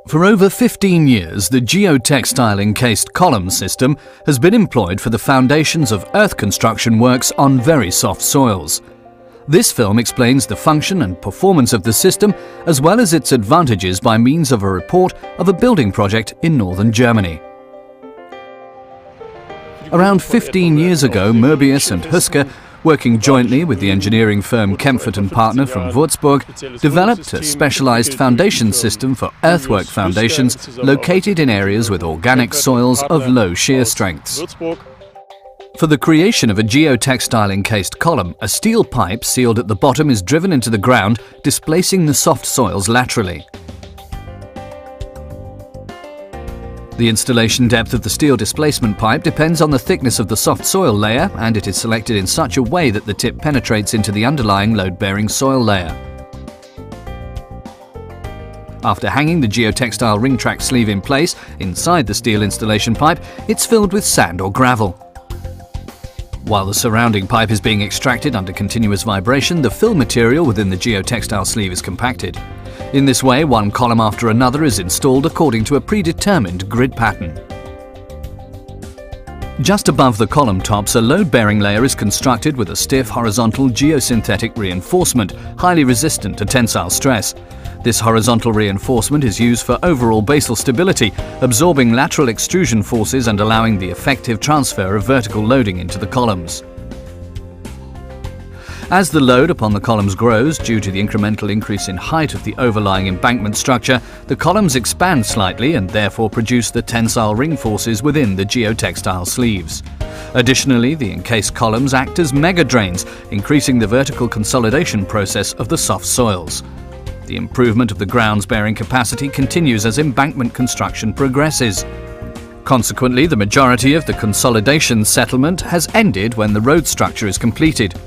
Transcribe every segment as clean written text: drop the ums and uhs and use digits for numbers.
For over 15 years, the geotextile encased column system has been employed for the foundations of earth construction works on very soft soils. This film explains the function and performance of the system, as well as its advantages by means of a report of a building project in northern Germany. Around 15 years ago, Möbius and Huske, working jointly with the engineering firm Kempfert & Partner from Würzburg, developed a specialized foundation system for earthwork foundations located in areas with organic soils of low shear strengths. For the creation of a geotextile encased column, a steel pipe sealed at the bottom is driven into the ground, displacing the soft soils laterally. The installation depth of the steel displacement pipe depends on the thickness of the soft soil layer, and it is selected in such a way that the tip penetrates into the underlying load-bearing soil layer. After hanging the geotextile Ringtrac sleeve in place inside the steel installation pipe, it's filled with sand or gravel. While the surrounding pipe is being extracted under continuous vibration, the fill material within the geotextile sleeve is compacted. In this way, one column after another is installed according to a predetermined grid pattern. Just above the column tops, a load-bearing layer is constructed with a stiff horizontal geosynthetic reinforcement, highly resistant to tensile stress. This horizontal reinforcement is used for overall basal stability, absorbing lateral extrusion forces and allowing the effective transfer of vertical loading into the columns. As the load upon the columns grows due to the incremental increase in height of the overlying embankment structure, the columns expand slightly and therefore produce the tensile ring forces within the geotextile sleeves. Additionally, the encased columns act as mega drains, increasing the vertical consolidation process of the soft soils. The improvement of the ground's bearing capacity continues as embankment construction progresses. Consequently, the majority of the consolidation settlement has ended when the road structure is completed.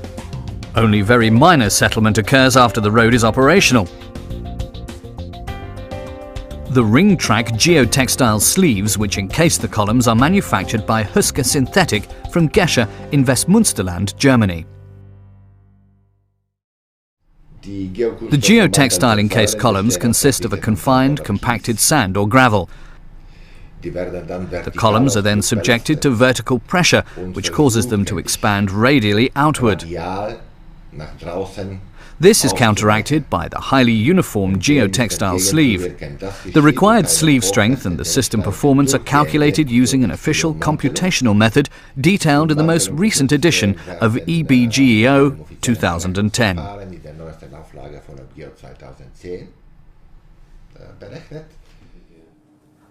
Only very minor settlement occurs after the road is operational. The Ringtrac geotextile sleeves which encase the columns are manufactured by Huske Synthetic from Gescher in Westmünsterland, Germany. The geotextile encased columns consist of a confined, compacted sand or gravel. The columns are then subjected to vertical pressure, which causes them to expand radially outward. This is counteracted by the highly uniform geotextile sleeve. The required sleeve strength and the system performance are calculated using an official computational method detailed in the most recent edition of EBGEO 2010.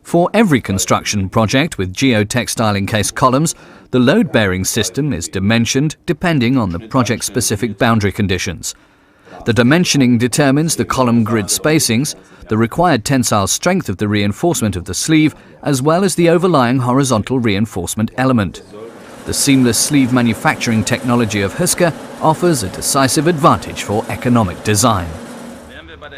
For every construction project with geotextile encased columns, the load-bearing system is dimensioned depending on the project-specific boundary conditions. The dimensioning determines the column grid spacings, the required tensile strength of the reinforcement of the sleeve, as well as the overlying horizontal reinforcement element. The seamless sleeve manufacturing technology of Huske offers a decisive advantage for economic design.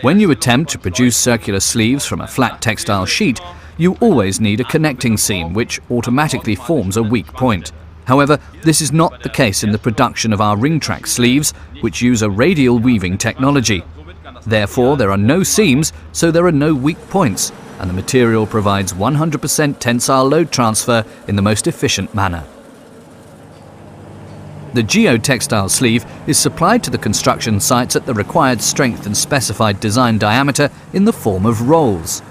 When you attempt to produce circular sleeves from a flat textile sheet, you always need a connecting seam which automatically forms a weak point. However, this is not the case in the production of our Ringtrac sleeves, which use a radial weaving technology. Therefore, there are no seams, so there are no weak points, and the material provides 100% tensile load transfer in the most efficient manner. The geotextile sleeve is supplied to the construction sites at the required strength and specified design diameter in the form of rolls.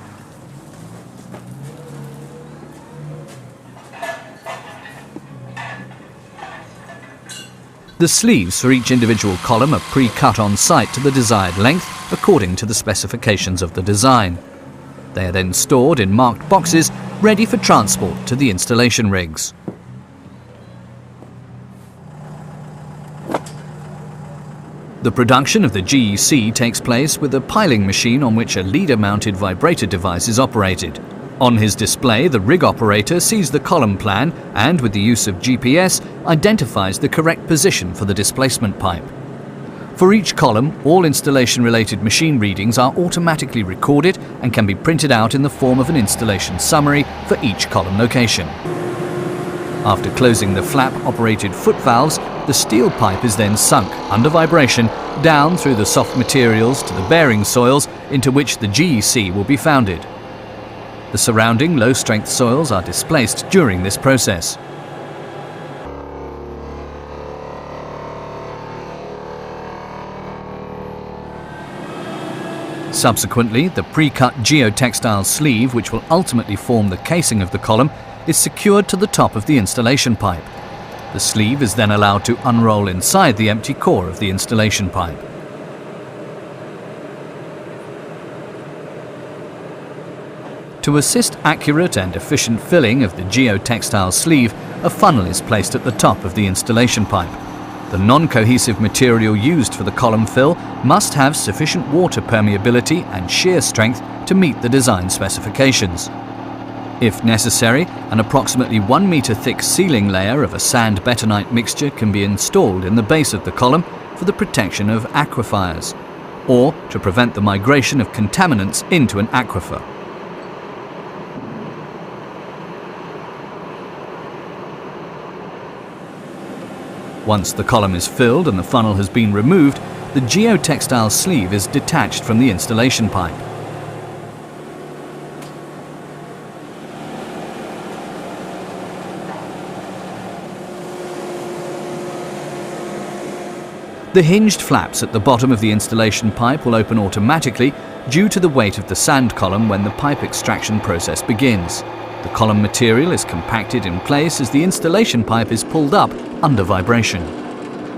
The sleeves for each individual column are pre-cut on site to the desired length according to the specifications of the design. They are then stored in marked boxes ready for transport to the installation rigs. The production of the GEC takes place with a piling machine on which a leader-mounted vibrator device is operated. On his display, the rig operator sees the column plan and, with the use of GPS, identifies the correct position for the displacement pipe. For each column, all installation-related machine readings are automatically recorded and can be printed out in the form of an installation summary for each column location. After closing the flap-operated foot valves, the steel pipe is then sunk under vibration down through the soft materials to the bearing soils into which the GEC will be founded. The surrounding low-strength soils are displaced during this process. Subsequently, the pre-cut geotextile sleeve, which will ultimately form the casing of the column, is secured to the top of the installation pipe. The sleeve is then allowed to unroll inside the empty core of the installation pipe. To assist accurate and efficient filling of the geotextile sleeve, a funnel is placed at the top of the installation pipe. The non-cohesive material used for the column fill must have sufficient water permeability and shear strength to meet the design specifications. If necessary, an approximately 1 meter thick sealing layer of a sand-bentonite mixture can be installed in the base of the column for the protection of aquifers, or to prevent the migration of contaminants into an aquifer. Once the column is filled and the funnel has been removed, the geotextile sleeve is detached from the installation pipe. The hinged flaps at the bottom of the installation pipe will open automatically due to the weight of the sand column when the pipe extraction process begins. The column material is compacted in place as the installation pipe is pulled up under vibration.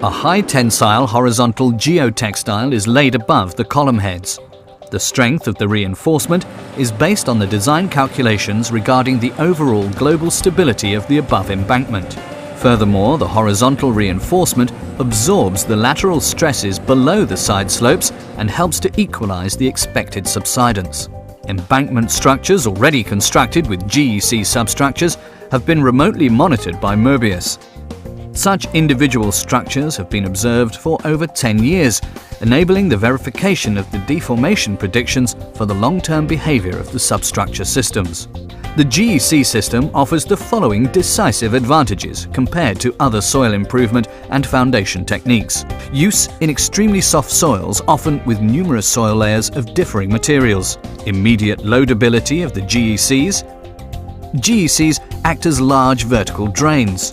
A high-tensile horizontal geotextile is laid above the column heads. The strength of the reinforcement is based on the design calculations regarding the overall global stability of the above embankment. Furthermore, the horizontal reinforcement absorbs the lateral stresses below the side slopes and helps to equalize the expected subsidence. Embankment structures already constructed with GEC substructures have been remotely monitored by Mobius. Such individual structures have been observed for over 10 years, enabling the verification of the deformation predictions for the long-term behavior of the substructure systems. The GEC system offers the following decisive advantages compared to other soil improvement and foundation techniques. Use in extremely soft soils, often with numerous soil layers of differing materials. Immediate loadability of the GECs. GECs act as large vertical drains.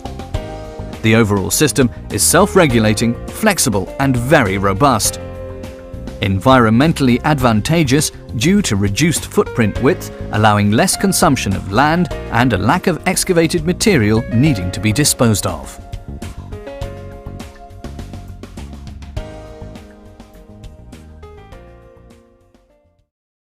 The overall system is self-regulating, flexible, and very robust. Environmentally advantageous due to reduced footprint width, allowing less consumption of land and a lack of excavated material needing to be disposed of.